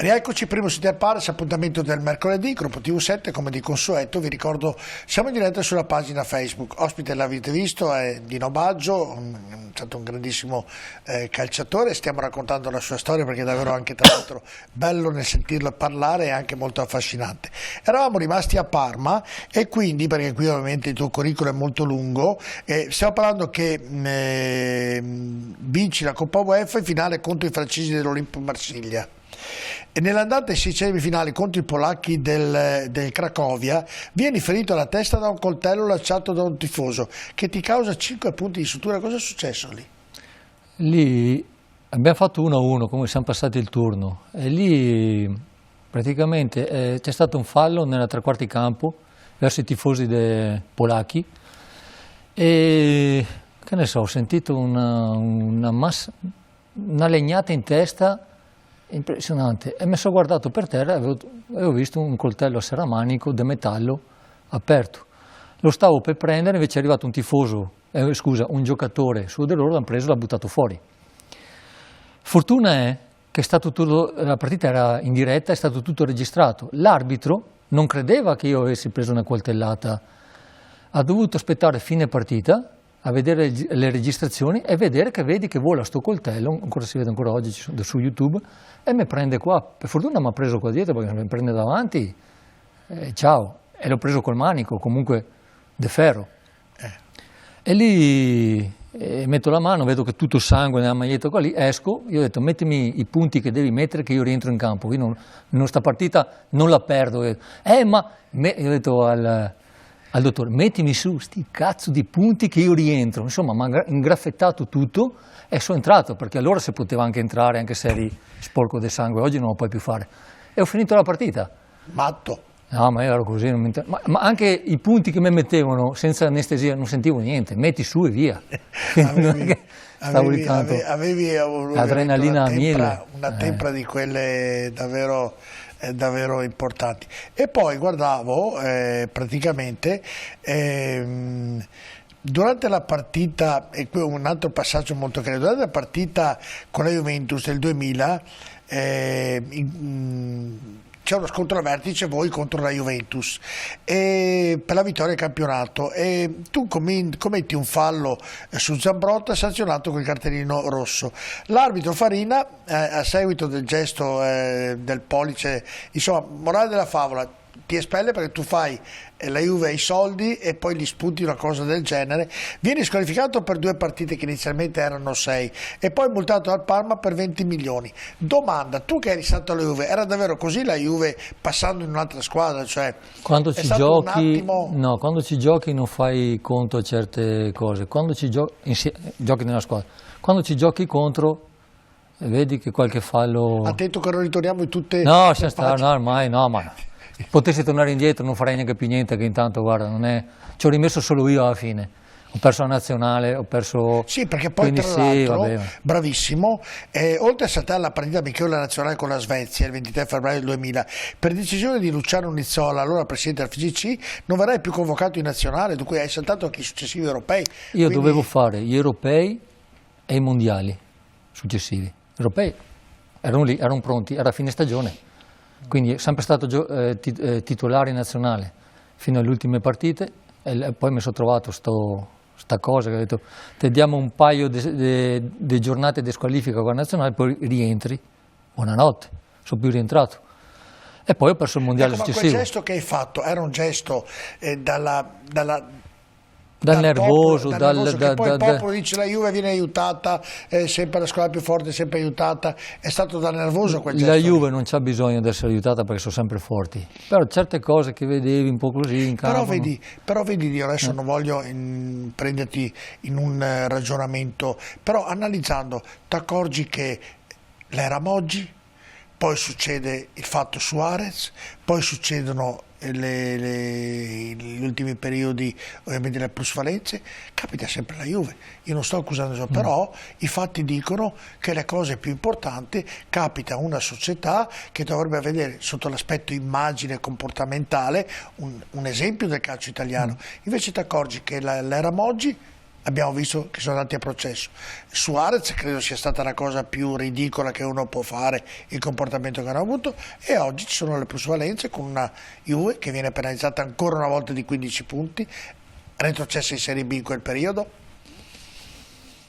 Rieccoci, primo su Te Pares, appuntamento del mercoledì, gruppo TV7, come di consueto, vi ricordo, siamo in diretta sulla pagina Facebook, ospite l'avete visto è Dino Baggio, è stato un grandissimo calciatore, stiamo raccontando la sua storia perché è davvero anche tra l'altro bello nel sentirlo parlare e anche molto affascinante. Eravamo rimasti a Parma e quindi, perché qui ovviamente il tuo curriculum è molto lungo, stiamo parlando che vinci la Coppa UEFA in finale contro i francesi dell'Olympique Marsiglia. E nell'andata ai 6 semifinali contro i polacchi del Cracovia vieni ferito alla testa da un coltello lanciato da un tifoso che ti causa 5 punti di sutura. Cosa è successo lì? Lì abbiamo fatto 1-1, come siamo passati il turno, e lì praticamente c'è stato un fallo nella tre quarti campo verso i tifosi dei polacchi e che ne so, ho sentito una legnata in testa impressionante e mi sono guardato per terra e avevo visto un coltello a serramanico di metallo aperto. Lo stavo per prendere, invece è arrivato un tifoso, un giocatore su di loro, l'hanno preso e l'ha buttato fuori. Fortuna è che la partita era in diretta, è stato tutto registrato. L'arbitro non credeva che io avessi preso una coltellata, ha dovuto aspettare fine partita a vedere le registrazioni e vedere che vedi che vola sto coltello, ancora si vede ancora oggi su YouTube, e mi prende qua. Per fortuna mi ha preso qua dietro, perché se mi prende davanti, ciao, e l'ho preso col manico, comunque de ferro. E lì metto la mano, vedo che tutto sangue nella maglietta qua lì, esco, io ho detto mettimi i punti che devi mettere che io rientro in campo, io non sta partita non la perdo. Io ho detto al dottore, mettimi su sti cazzo di punti che io rientro. Insomma, mi ha ingraffettato tutto e sono entrato, perché allora si poteva anche entrare anche se eri sporco di sangue, oggi non lo puoi più fare. E ho finito la partita. Matto. No, ma io ero così, ma anche i punti che mi mettevano senza anestesia non sentivo niente, metti su e via. Avevi l'adrenalina a 1000. Una tempra di quelle davvero importanti. E poi guardavo praticamente durante la partita, e qui un altro passaggio molto carino, durante la partita con la Juventus del 2000 c'è uno scontro al vertice, voi contro la Juventus, per la vittoria del campionato, e tu commetti un fallo su Zambrotta sanzionato con il cartellino rosso. L'arbitro Farina, a seguito del gesto del pollice, insomma, morale della favola, ti espelle perché tu fai la Juve ai soldi e poi gli spunti una cosa del genere, vieni squalificato per 2 partite che inizialmente erano 6 e poi multato al Parma per 20 milioni. Domanda, tu che eri stato alla Juve, era davvero così la Juve passando in un'altra squadra? Cioè, quando ci giochi, no, quando ci giochi non fai conto a certe cose, quando ci giochi nella squadra, quando ci giochi contro vedi che qualche fallo... Attento che non ritorniamo in tutte... No, ormai no, ma... Potessi tornare indietro non farei neanche più niente, che intanto guarda ci ho rimesso solo io alla fine, ho perso la nazionale, ho perso... Sì, perché poi quindi, tra l'altro, bravissimo, oltre a saltare la partita amichevole nazionale con la Svezia il 23 febbraio del 2000, per decisione di Luciano Nizzola, allora presidente del FGC, non verrai più convocato in nazionale, dunque hai saltato anche i successivi europei. Io dovevo fare gli europei e i mondiali successivi. Gli europei erano lì, erano pronti, era fine stagione. Quindi è sempre stato titolare in nazionale fino alle ultime partite e poi mi sono trovato sta cosa che ho detto ti diamo un paio di giornate di squalifica con la nazionale, poi rientri, buonanotte, sono più rientrato e poi ho perso il mondiale successivo. Quel gesto che hai fatto era un gesto dal nervoso, che poi il popolo dice la Juve viene aiutata, sempre la squadra più forte, sempre aiutata, è stato da nervoso quel gesto. La Juve non c'ha bisogno di essere aiutata perché sono sempre forti, però certe cose che vedevi un po' così in campo... Però vedi, io adesso non voglio prenderti in un ragionamento, però analizzando ti accorgi che l'era Moggi, poi succede il fatto Suarez, poi succedono gli ultimi periodi ovviamente le plusvalenze, capita sempre la Juve, io non sto accusando però i fatti dicono che le cose più importanti capita a una società che dovrebbe vedere sotto l'aspetto immagine comportamentale un esempio del calcio italiano, invece ti accorgi che l'era Moggi abbiamo visto che sono andati a processo. Suarez credo sia stata la cosa più ridicola che uno può fare, il comportamento che hanno avuto, e oggi ci sono le plusvalenze con una Juve che viene penalizzata ancora una volta di 15 punti, retrocessa in Serie B in quel periodo.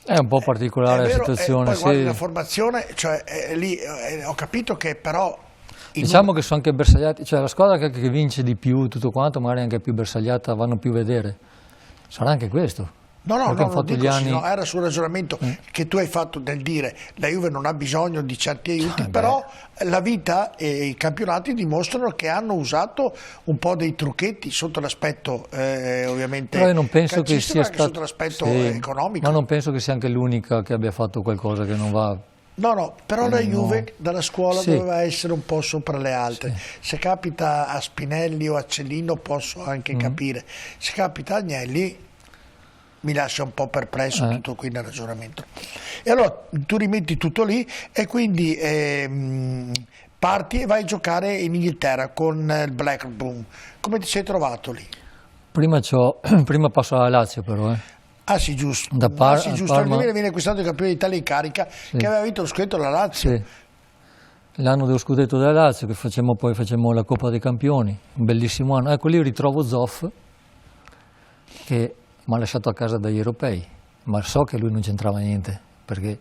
È un po' particolare la situazione. Poi guardi la formazione, cioè, lì ho capito che però... Diciamo che sono anche bersagliati, cioè la squadra che vince di più, tutto quanto, magari anche più bersagliata, vanno più a vedere. Sarà anche questo. No, Perché hanno non fatto dico, gli anni... no, era sul ragionamento che tu hai fatto del dire la Juve non ha bisogno di certi aiuti, però la vita e i campionati dimostrano che hanno usato un po' dei trucchetti sotto l'aspetto ovviamente però io non penso che sia anche sotto l'aspetto economico. Ma non penso che sia anche l'unica che abbia fatto qualcosa che non va. No, però la Juve dalla scuola Sì. doveva essere un po' sopra le altre. Se capita a Spinelli o a Cellino posso anche capire, se capita a Agnelli mi lascia un po' perplesso tutto qui nel ragionamento. E allora tu rimetti tutto lì e quindi parti e vai a giocare in Inghilterra con il Blackburn. Come ti sei trovato lì? Prima passo alla Lazio però. Ah sì, giusto. Da giusto. Parma... viene quest'anno il campione d'Italia in carica, che aveva vinto lo scudetto alla Lazio. Sì. L'anno dello scudetto della Lazio, che poi facciamo la Coppa dei Campioni, un bellissimo anno. Ecco lì ritrovo Zoff, che mi ha lasciato a casa dagli europei, ma so che lui non c'entrava niente, perché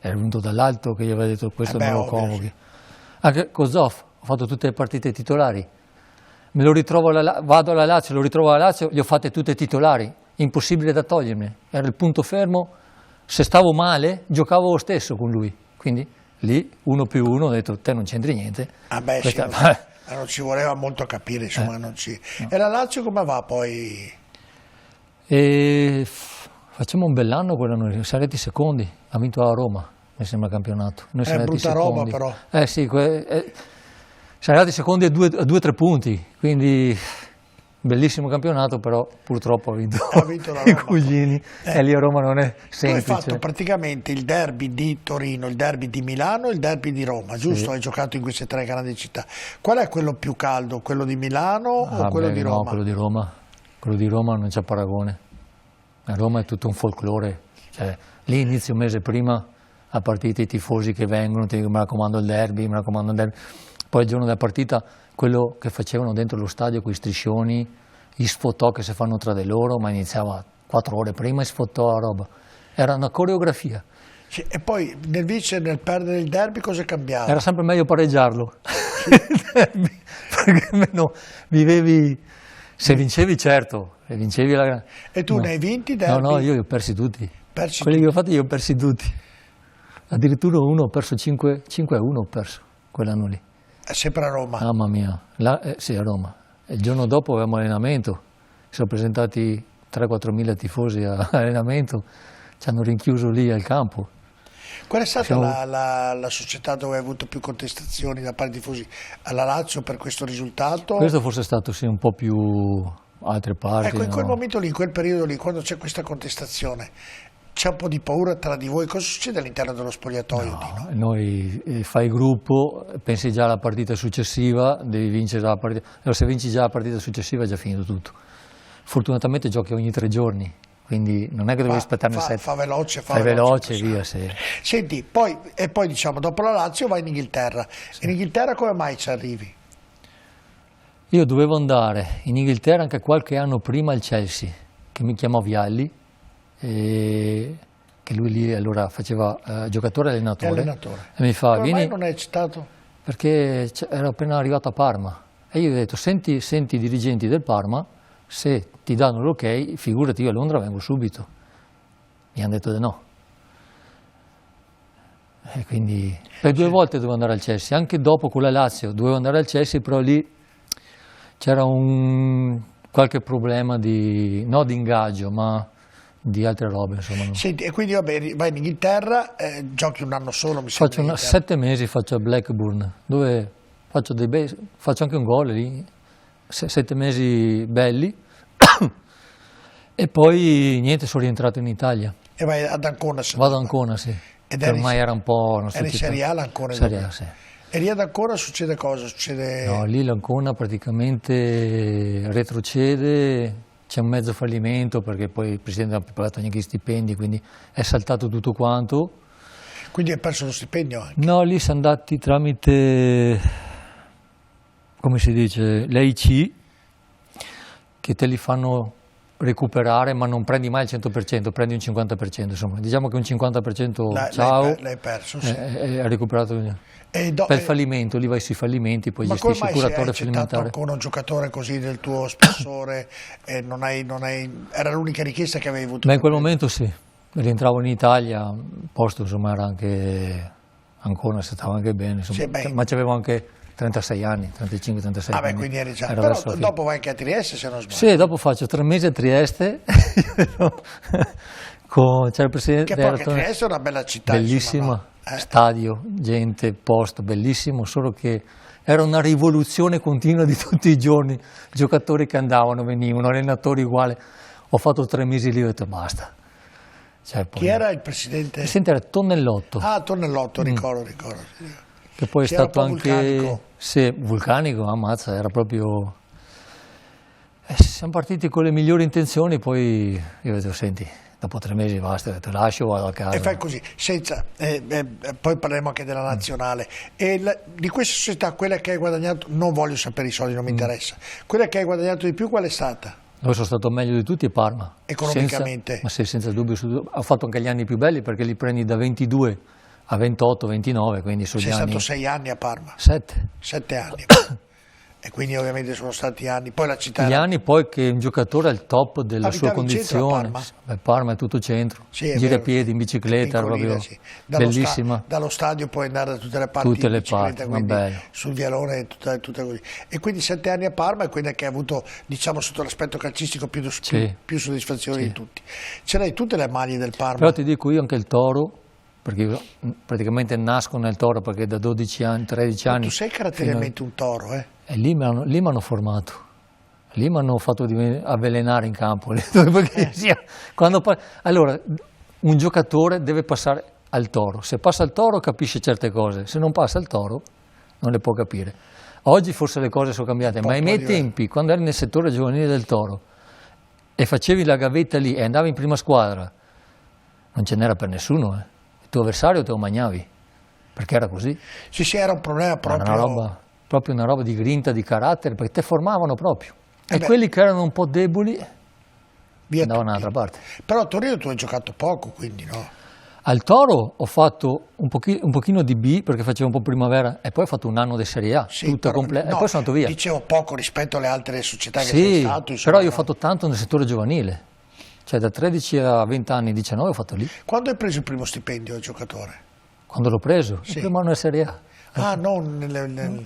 era venuto dall'alto che gli aveva detto questo non lo convochi. Anche con Zoff ho fatto tutte le partite titolari, me lo ritrovo vado alla Lazio, lo ritrovo alla Lazio, le ho fatte tutte titolari, impossibile da togliermi, era il punto fermo, se stavo male giocavo lo stesso con lui, quindi lì 1+1 ho detto te non c'entri niente. Non ci voleva molto capire, insomma, no. E la Lazio come va poi? E facciamo un bell'anno quell'anno, siamo arrivati secondi, ha vinto la Roma, mi sembra, il campionato. Noi siamo brutta secondi. roba però. Sì, siamo arrivati secondi a 2-3 punti, quindi bellissimo campionato, però purtroppo ha vinto la Roma. I cugini e lì a Roma non è semplice. Tu hai fatto praticamente il derby di Torino, il derby di Milano e il derby di Roma, giusto? Sì. Hai giocato in queste tre grandi città. Qual è quello più caldo? Quello di Milano o quello di Roma? No, quello di Roma. Quello di Roma non c'è paragone. A Roma è tutto un folklore. Cioè, lì inizio un mese prima a partita i tifosi che vengono, ti dicono mi raccomando il derby, mi raccomando il derby. Poi il giorno della partita quello che facevano dentro lo stadio con i striscioni, gli sfotò che si fanno tra di loro, ma iniziava 4 ore prima e sfottò la roba. Era una coreografia. Sì, e poi nel vincere e nel perdere il derby cosa cambiava? Era sempre meglio pareggiarlo. Derby, perché almeno vivevi... Se vincevi certo, se vincevi la... E tu ne hai vinti i derby? No, io li ho persi tutti. Quelli che ho fatto io ho persi tutti. Addirittura uno ho perso 5-1 ho perso, quell'anno lì. Sempre a Roma? Mamma mia, sì, a Roma. E il giorno dopo avevamo allenamento, si sono presentati 3-4 mila tifosi all'allenamento, ci hanno rinchiuso lì al campo. Qual è stata la società dove hai avuto più contestazioni da parte dei tifosi? Alla Lazio per questo risultato? Questo forse è stato sì un po' più altre parti. Ecco, in quel momento lì, in quel periodo lì, quando c'è questa contestazione, c'è un po' di paura tra di voi? Cosa succede all'interno dello spogliatoio? No, noi fai gruppo, pensi già alla partita successiva, devi vincere la partita. Allora, se vinci già la partita successiva è già finito tutto. Fortunatamente giochi ogni 3 giorni. Quindi non è che devi aspettarne 7. Fa veloce, fai veloce e via. Sì. Senti, poi diciamo, dopo la Lazio vai in Inghilterra. Sì. In Inghilterra come mai ci arrivi? Io dovevo andare in Inghilterra anche qualche anno prima al Chelsea, che mi chiamò Vialli, che lui lì allora faceva giocatore e allenatore. E mi fa, come mai non è citato? Perché ero appena arrivato a Parma. E io gli ho detto, senti i dirigenti del Parma, se ti danno l'ok, figurati, io a Londra vengo subito. Mi hanno detto di no. E quindi per 2 volte dovevo andare al Chelsea, anche dopo con la Lazio dovevo andare al Chelsea, però lì c'era qualche problema non di ingaggio, ma di altre robe. Insomma. Senti, e quindi vabbè, vai in Inghilterra, giochi un anno solo, mi sembra. 7 mesi faccio a Blackburn, dove faccio anche un gol lì. 7 mesi belli e poi niente, sono rientrato in Italia e vai ad Ancona. Vado ad Ancona, sì. Ormai era un po' eri Serie A l'Ancona. Serie A, sì. E lì ad Ancona succede cosa? No, lì l'Ancona praticamente retrocede c'è un mezzo fallimento perché poi il presidente non ha pagato neanche gli stipendi, quindi è saltato tutto quanto. Quindi hai perso lo stipendio anche? No, lì siamo andati tramite, come si dice, l'AIC, che te li fanno recuperare, ma non prendi mai il 100%, prendi un 50%, insomma. Diciamo che un 50% ciao, l'hai perso, sì. Hai recuperato. E Per fallimento, lì vai sui fallimenti, poi gestisci il curatore fallimentare. Con un giocatore così del tuo spessore era l'unica richiesta che avevi avuto? Beh, in quel momento sì, rientravo in Italia, il posto insomma era anche, ancora stavo anche bene, insomma, Sì, ma c'avevo anche 36 anni, 35-36 anni. Quindi eri già. Era Però verso la dopo vai anche a Trieste, se non sbaglio. Sì, dopo faccio 3 mesi a Trieste, c'è il presidente. Che poi anche Trieste è una bella città. Bellissima, insomma, no? Stadio, gente, posto, bellissimo, solo che era una rivoluzione continua di tutti i giorni, giocatori che andavano, venivano, allenatori uguali. Ho fatto 3 mesi lì e ho detto basta. Cioè, poi, chi era il presidente? Il presidente era Tonnellotto. Ah, Tonnellotto, ricordo. Che poi è stato anche vulcanico. Sì, vulcanico, ammazza, era proprio. Siamo partiti con le migliori intenzioni, poi io ho detto senti, dopo 3 mesi basta, ti lascio, vado a casa. E fai così, poi parleremo anche della nazionale. Di questa società, quella che hai guadagnato, non voglio sapere i soldi, non mi interessa, quella che hai guadagnato di più qual è stata? Dove sono stato meglio di tutti è Parma. Economicamente? Ma sì, senza dubbio. Ho fatto anche gli anni più belli perché li prendi da 22 a 28, 29, quindi sono Sei gli anni. stato 6 anni a Parma? 7. 7 anni. E quindi ovviamente sono stati anni. Poi la città Gli anni poi che un giocatore al top della sua Abitavi in centro a condizione. Parma? Parma è tutto centro. Sì, è Giri a vero. piedi, in bicicletta, proprio sì. bellissima. Dallo stadio puoi andare da tutte le parti Tutte in le bicicletta, parti, quindi bello. sul vialone, tutto così. E quindi 7 anni a Parma e quindi che hai avuto, diciamo, sotto l'aspetto calcistico più soddisfazione di tutti. Ce l'hai tutte le maglie del Parma? Però ti dico io anche il Toro, perché io praticamente nasco nel Toro perché da 12 anni, 13 anni. Tu sei caratterialmente un toro, eh? E lì mi hanno formato, lì mi hanno fatto avvelenare in campo. Perché allora, un giocatore deve passare al Toro, se passa al Toro capisce certe cose, se non passa al Toro non le può capire. Oggi forse le cose sono cambiate, ma ai miei tempi, quando eri nel settore giovanile del Toro e facevi la gavetta lì e andavi in prima squadra, non ce n'era per nessuno, il tuo avversario te lo mangiavi, perché era così. Sì, era un problema proprio. Proprio una roba di grinta, di carattere, perché te formavano proprio. E quelli che erano un po' deboli andavano dall'altra parte. Però a Torino tu hai giocato poco, quindi no? Al Toro ho fatto un pochino di B, perché facevo un po' primavera, e poi ho fatto un anno di Serie A, tutta completa, e poi sono andato via. Dicevo poco rispetto alle altre società che sei stato. Sì, però io ho fatto tanto nel settore giovanile, cioè da 13 a 20 anni, 19 ho fatto lì. Quando hai preso il primo stipendio da giocatore? Quando l'ho preso? Il primo anno di Serie A. Ah, non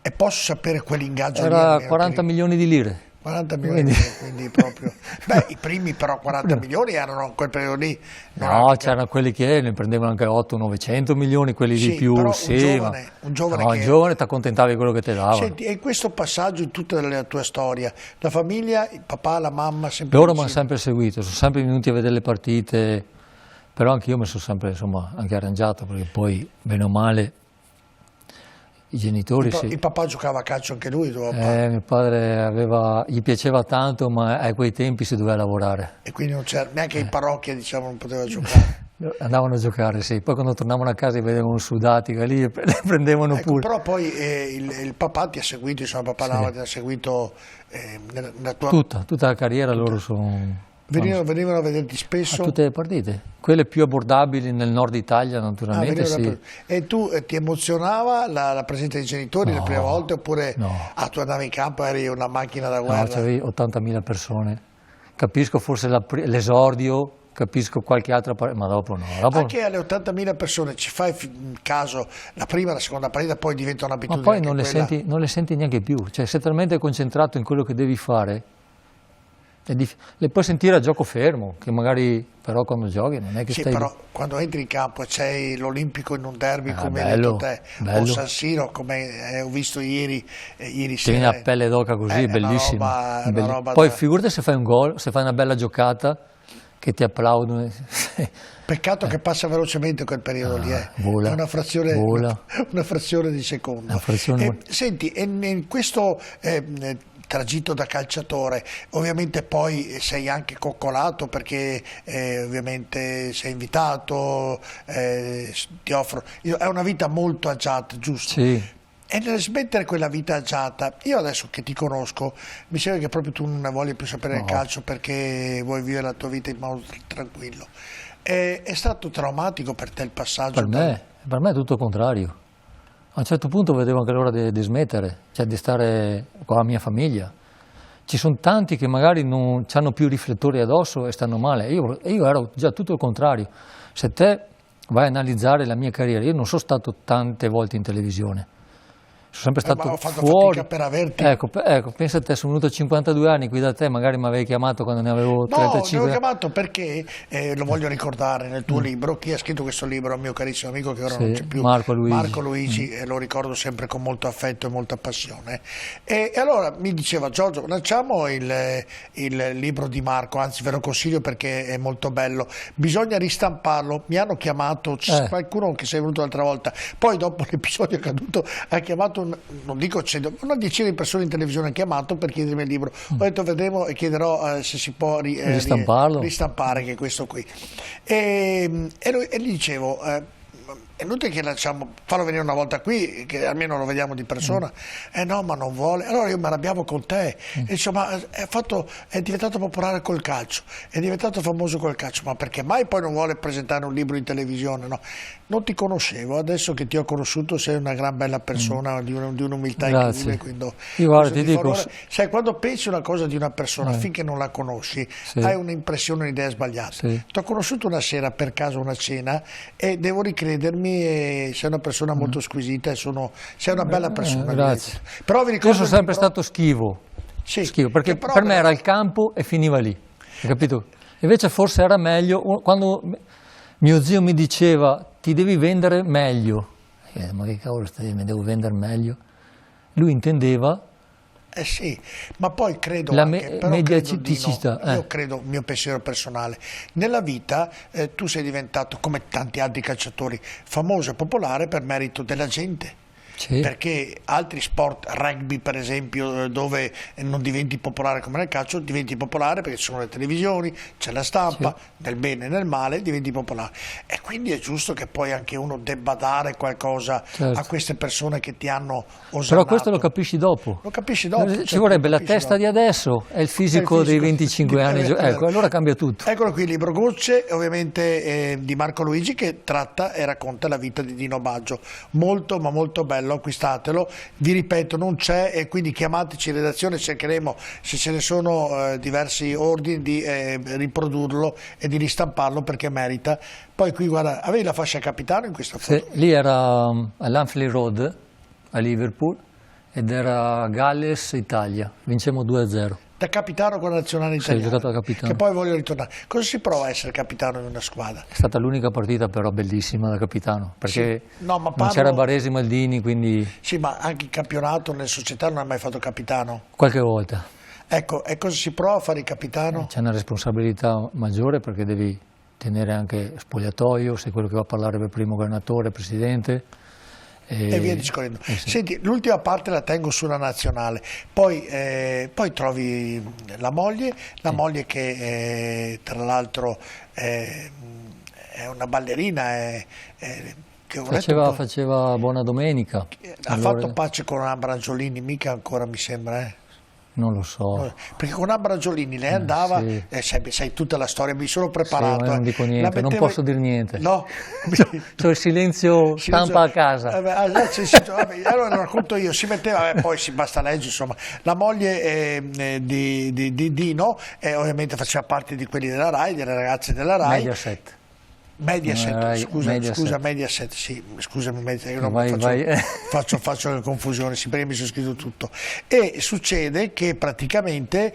E posso sapere quell'ingaggio era lì? 40 milioni di lire. 40 milioni, quindi proprio. Beh, i primi però 40 milioni erano in quel periodo lì. No, c'erano quelli che ne prendevano anche 800-900 milioni, quelli di più. Però sì, un giovane no, giovane ti accontentavi di quello che ti davano. Senti, e in questo passaggio in tutta la tua storia, la famiglia, il papà, la mamma, sempre loro mi hanno sempre seguito, sono sempre venuti a vedere le partite, però anche io mi sono sempre anche arrangiato, perché poi, bene o male, i genitori Il papà giocava a calcio anche lui, tuo papà? Mio padre gli piaceva tanto, ma a quei tempi si doveva lavorare. E quindi non c'era, neanche in parrocchia, diciamo, non poteva giocare. Andavano a giocare, sì. Poi quando tornavano a casa li vedevano sudati, lì le prendevano pure. Però poi il papà ti ha seguito, insomma, papà Lava ti ha seguito nella tua... Tutta la carriera loro sono... Venivano a vederti spesso? A tutte le partite, quelle più abbordabili nel nord Italia naturalmente sì. E tu ti emozionava la presenza dei genitori le prime volte oppure tu andavi in campo e eri una macchina da guerra? No, c'avevi 80.000 persone, capisco forse l'esordio, capisco qualche altra partita, ma dopo no. Anche alle 80.000 persone ci fai caso la prima e la seconda partita, poi diventa un'abitudine. Ma poi non le senti neanche più, cioè sei talmente concentrato in quello che devi fare. Le puoi sentire a gioco fermo, che magari però quando giochi non è che stai... però quando entri in campo e c'hai l'Olimpico in un derby come hai bello, detto te, bello. o San Siro come ho visto ieri Ti sera. viene a pelle d'oca così, bellissimo. Poi figurati se fai un gol, se fai una bella giocata, che ti applaudono. Peccato che passa velocemente quel periodo lì, vola, è una frazione di secondo. Senti, in questo tragitto da calciatore, ovviamente poi sei anche coccolato perché ovviamente sei invitato, ti offro, è una vita molto agiata, giusto? Sì. E nel smettere quella vita agiata, io adesso che ti conosco, mi sembra che proprio tu non ne voglia più sapere del No. calcio perché vuoi vivere la tua vita in modo tranquillo. È stato traumatico per te il passaggio? Per me è tutto il contrario. A un certo punto vedevo anche l'ora di smettere, cioè di stare con la mia famiglia. Ci sono tanti che magari non hanno più riflettori addosso e stanno male. Io ero già tutto il contrario. Se te vai a analizzare la mia carriera, io non sono stato tante volte in televisione. Sono sempre stato ma ho fatto fuori. fatica per averti. Ecco, pensa a te, sono venuto a 52 anni qui da te, magari mi avevi chiamato quando ne avevo No, 35. mi avevo chiamato perché, lo voglio ricordare, nel tuo libro, chi ha scritto questo libro, un mio carissimo amico che ora Sì, non c'è più, Marco Luigi. Marco Luigi, e lo ricordo sempre con molto affetto e molta passione. E allora mi diceva: Giorgio, lanciamo il libro di Marco, anzi ve lo consiglio perché è molto bello, bisogna ristamparlo. Mi hanno chiamato, c'è qualcuno che sei venuto l'altra volta, poi dopo l'episodio accaduto ha chiamato, non dico 100, una decina di persone in televisione ha chiamato per chiedermi il libro. Ho detto vedremo e chiederò se si può ristampare, che è questo qui. E gli dicevo, è inutile che lanciamo, farlo venire una volta qui, che almeno lo vediamo di persona. No, ma non vuole. Allora io mi arrabbiavo con te. E dicevo, ma è diventato popolare col calcio, è diventato famoso col calcio, ma perché mai poi non vuole presentare un libro in televisione? No? Non ti conoscevo, adesso che ti ho conosciuto sei una gran bella persona, di un'umiltà incredibile. Quindi, io guarda, ti dico, sai, quando pensi una cosa di una persona, finché non la conosci, hai un'impressione, un'idea sbagliata. Ti ho conosciuto una sera per caso, una cena, e devo ricredermi, e sei una persona molto squisita e sei una bella persona. Grazie. Però vi ricordo, io sono sempre stato schivo, perché per me era il campo e finiva lì, hai capito? Invece forse era meglio quando mio zio mi diceva ti devi vendere meglio. Ma che cavolo mi devo vendere meglio? Lui intendeva sì, ma poi credo la mediaticità. Io credo, mio pensiero personale, nella vita tu sei diventato, come tanti altri calciatori, famoso e popolare per merito della gente. Perché altri sport, rugby per esempio, dove non diventi popolare come nel calcio, diventi popolare perché ci sono le televisioni, c'è la stampa, nel bene e nel male diventi popolare. E quindi è giusto che poi anche uno debba dare qualcosa a queste persone che ti hanno osannato. Però questo lo capisci dopo. Lo capisci dopo. Ci vorrebbe la testa di adesso e il fisico dei 25 anni. Ecco, allora cambia tutto. Eccolo qui il libro Gocce, ovviamente di Marco Luigi, che tratta e racconta la vita di Dino Baggio. Molto ma molto bello. Acquistatelo, vi ripeto, non c'è, e quindi chiamateci in redazione, cercheremo, se ce ne sono diversi ordini, di riprodurlo e di ristamparlo perché merita. Poi qui guarda, avevi la fascia capitano in questa foto? Lì era all'Anfield Road a Liverpool ed era Galles Italia, vincemmo 2-0. Da capitano con la nazionale italiana, ho giocato da capitano. Che poi voglio ritornare. Cosa si prova a essere capitano in una squadra? È stata l'unica partita però bellissima da capitano, perché non c'era Baresi, Maldini, quindi... Sì, ma anche in campionato, nelle società non hai mai fatto capitano? Qualche volta. Ecco, e cosa si prova a fare il capitano? C'è una responsabilità maggiore perché devi tenere anche spogliatoio, sei quello che va a parlare per primo governatore, presidente... E via discorrendo. Senti, l'ultima parte la tengo sulla nazionale, poi trovi la moglie che tra l'altro è una ballerina, che faceva Buona Domenica. Ha fatto pace con Ambra Angiolini, mica ancora mi sembra, Non lo so. Perché con Ambra Angiolini lei andava, sai tutta la storia, mi sono preparato. Sì, non dico niente, non posso dire niente. No? C'ho il silenzio stampa a casa. Allora racconto io, si metteva, poi basta leggere, insomma, la moglie di Dino, ovviamente faceva parte di quelli della RAI, delle ragazze della RAI. Mediaset, sì, scusami, io non faccio le confusioni, perché mi sono scritto tutto. E succede che praticamente,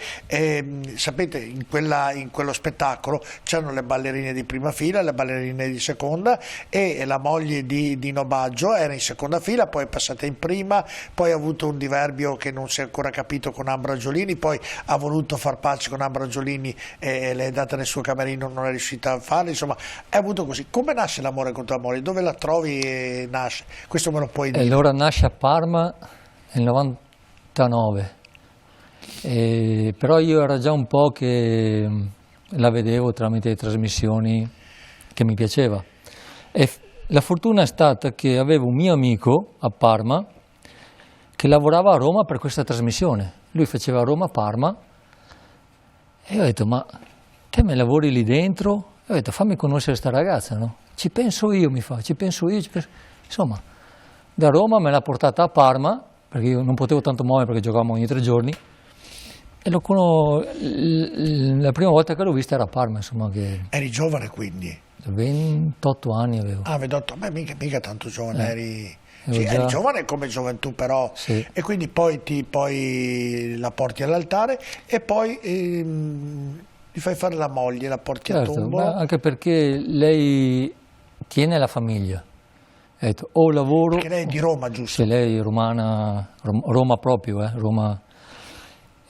sapete, in quello spettacolo c'erano le ballerine di prima fila, le ballerine di seconda, e la moglie di Dino Baggio era in seconda fila, poi è passata in prima, poi ha avuto un diverbio che non si è ancora capito con Ambra Angiolini, poi ha voluto far pace con Ambra Angiolini, le è data nel suo camerino, non è riuscita a farlo, insomma, è avuto così. Come nasce l'amore con tua moglie? Dove la trovi e nasce? Questo me lo puoi dire. Allora nasce a Parma nel 99 Però io era già un po' che la vedevo tramite le trasmissioni che mi piaceva. E la fortuna è stata che avevo un mio amico a Parma che lavorava a Roma per questa trasmissione. Lui faceva Roma-Parma e io ho detto, ma te me lavori lì dentro? E ho detto, fammi conoscere sta ragazza, no? Ci penso io, mi fa, ci penso io. Insomma, da Roma me l'ha portata a Parma, perché io non potevo tanto muovere perché giocavamo ogni 3 giorni, e la prima volta che l'ho vista era a Parma, insomma. Eri giovane quindi? 28 anni avevo. Ah, 28, beh, mica tanto giovane, eri già... giovane come gioventù però, sì. E quindi poi la porti all'altare e poi gli fai fare la moglie, la porti a tombola. Anche perché lei tiene la famiglia. Ha detto, o lavoro... Perché lei è di Roma, giusto? Sì, lei è romana, Roma proprio, Roma.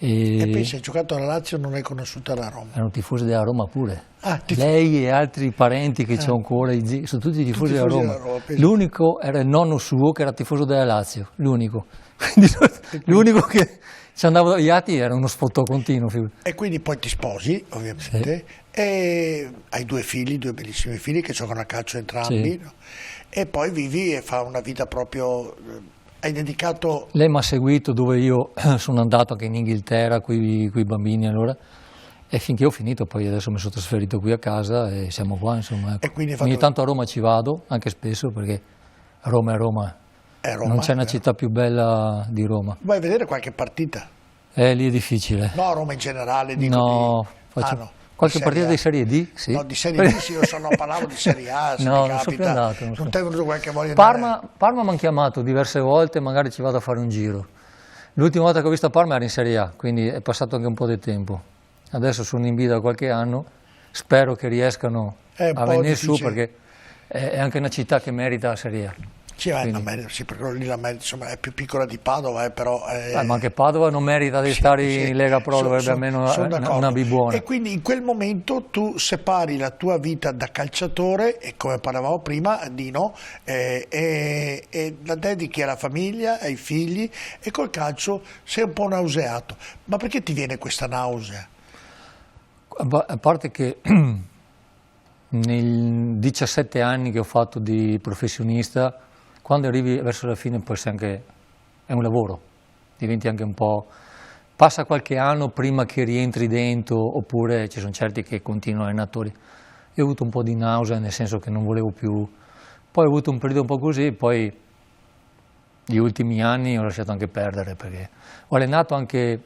E pensi, hai giocato alla Lazio e non hai conosciuto la Roma? Erano tifosi della Roma pure. Ah, lei e altri parenti che c'ho ancora, sono tutti tifosi della Roma. L'unico era il nonno suo che era tifoso della Lazio, l'unico. L'unico che ci andava, gli altri era uno sfottò continuo. E quindi poi ti sposi, ovviamente, sì. E hai 2 figli, 2 bellissimi figli che giocano a calcio entrambi, sì. No? E poi vivi e fa una vita proprio... Hai dedicato... Lei mi ha seguito dove io sono andato anche in Inghilterra con i bambini allora, e finché ho finito poi adesso mi sono trasferito qui a casa e siamo qua, insomma. Ecco. E quindi ogni tanto a Roma ci vado, anche spesso, perché Roma è Roma. Non c'è una città più bella di Roma. Vuoi vedere qualche partita? Lì è difficile. No, Roma in generale, dico. No, faccio... no. Qualche partita di Serie D? Sì. No, di Serie D sì, io parlavo di Serie A, se no, mi capita. Non sono più andato. Non ti è venuto qualche voglia? Parma mi hanno chiamato diverse volte, magari ci vado a fare un giro. L'ultima volta che ho visto Parma era in Serie A, quindi è passato anche un po' di tempo. Adesso sono in B da qualche anno, spero che riescano a venire su, perché è anche una città che merita la Serie A. Sì, sì, perché lì insomma, è più piccola di Padova, però... ma anche Padova non merita di stare in Lega Pro, dovrebbe almeno una B buona. E quindi in quel momento tu separi la tua vita da calciatore, e come parlavamo prima, Dino, e la dedichi alla famiglia, ai figli, e col calcio sei un po' nauseato. Ma perché ti viene questa nausea? A parte che nei 17 anni che ho fatto di professionista, quando arrivi verso la fine poi è un lavoro, diventi anche un po', passa qualche anno prima che rientri dentro, oppure ci sono certi che continuano allenatori. Io ho avuto un po' di nausea, nel senso che non volevo più, poi ho avuto un periodo un po' così, poi gli ultimi anni ho lasciato anche perdere, perché ho allenato anche,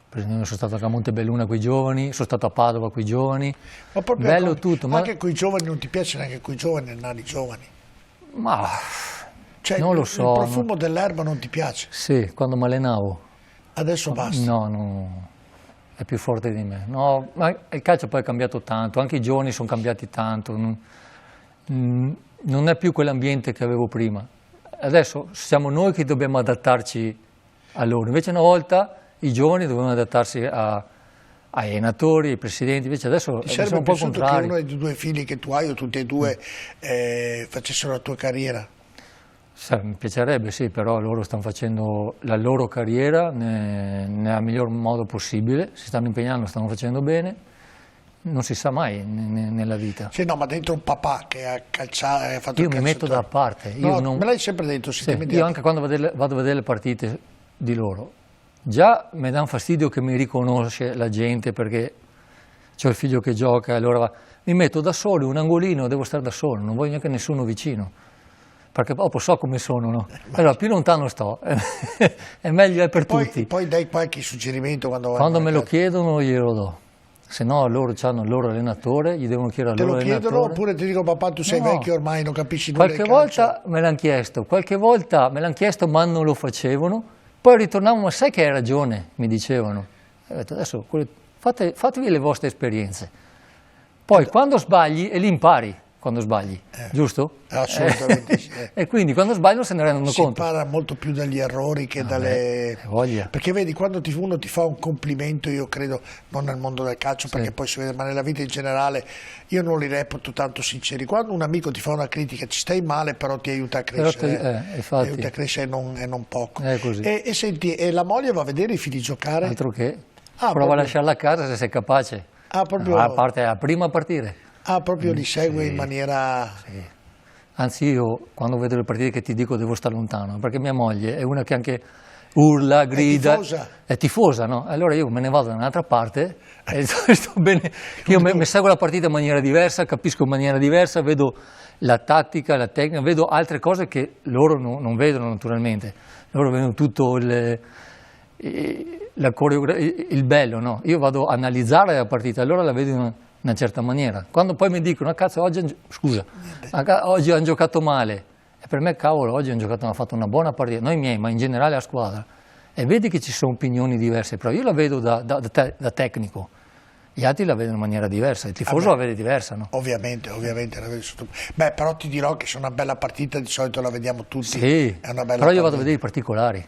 per esempio sono stato a Montebelluna con i giovani, sono stato a Padova con i giovani, ma proprio bello tutto. Ma anche con i giovani non ti piace, neanche con i giovani, nani giovani? Ma cioè, non lo so. Il profumo dell'erba non ti piace? Sì, quando mi allenavo. Adesso basta? No, è più forte di me. No, ma il calcio poi è cambiato tanto, anche i giovani sono cambiati tanto. Non è più quell'ambiente che avevo prima. Adesso siamo noi che dobbiamo adattarci a loro. Invece una volta i giovani dovevano adattarsi ai allenatori, ai presidenti, invece adesso sono un po' contrari. Che uno dei 2 figli che tu hai, o tutti e 2, facessero la tua carriera? Mi piacerebbe, sì, però loro stanno facendo la loro carriera nel miglior modo possibile, si stanno impegnando, stanno facendo bene, non si sa mai nella vita. Sì, no, ma dentro un papà che ha calciato, ha fatto io mi metto da parte. Me l'hai sempre detto. Sì, io anche quando vado a vedere le partite di loro, già mi dà un fastidio che mi riconosce la gente, perché c'ho il figlio che gioca, e allora mi metto da solo in un angolino, devo stare da solo, non voglio neanche nessuno vicino, perché dopo so come sono, no? Allora più lontano sto, è meglio per tutti. Poi dai qualche suggerimento quando me lo chiedono glielo do, se no loro hanno il loro allenatore, gli devono chiedere al loro allenatore. Te lo chiedono oppure ti dicono papà tu sei vecchio ormai, non capisci nulla. Qualche volta me l'hanno chiesto, ma non lo facevano. Poi ritornavo, ma sai che hai ragione, mi dicevano. Ho detto, adesso fatevi le vostre esperienze. Poi quando sbagli, e li impari. quando sbagli, giusto? Assolutamente sì. E quindi quando sbagliano se ne rendono Si conto. impara molto più dagli errori che dalle... Voglia. Perché vedi, quando uno ti fa un complimento, io credo, non nel mondo del calcio, perché poi si vede, ma nella vita in generale, io non li reputo tanto sinceri. Quando un amico ti fa una critica, ci stai male, però ti aiuta a crescere, infatti. ti aiuta a crescere e non poco. È così. E senti, e la moglie va a vedere i figli giocare? Altro che. Ah, Prova proprio. a lasciarla a casa se sei capace. Proprio... A parte la prima a partire. proprio li segue in maniera... Anzi, io quando vedo le partite che ti dico devo stare lontano, perché mia moglie è una che anche urla, grida, è tifosa, no? Allora io me ne vado da un'altra parte e sto bene. Io mi seguo la partita in maniera diversa, capisco in maniera diversa, vedo la tattica, la tecnica, vedo altre cose che loro non vedono naturalmente. Loro vedono tutto la coreografia, il bello, no? Io vado a analizzare la partita, allora la vedo in una certa maniera. Quando poi mi dicono, cazzo, oggi hanno giocato male, e per me, cavolo, oggi hanno fatto una buona partita, noi miei, ma in generale la squadra, e vedi che ci sono opinioni diverse, però io la vedo da tecnico, gli altri la vedono in maniera diversa, il tifoso la vede diversa, no? Ovviamente la vedo sotto... Beh, però ti dirò che se è una bella partita, di solito la vediamo tutti. Sì, è una bella però io vado a partita. vedere i particolari.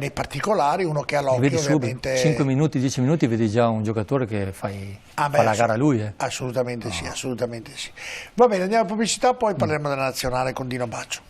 Nei particolari, uno che ha l'occhio, Vedi ovviamente... 5 minuti, 10 minuti, vedi già un giocatore che fa la gara a lui. Assolutamente sì, assolutamente sì. Va bene, andiamo a pubblicità, poi parleremo della nazionale con Dino Baccio.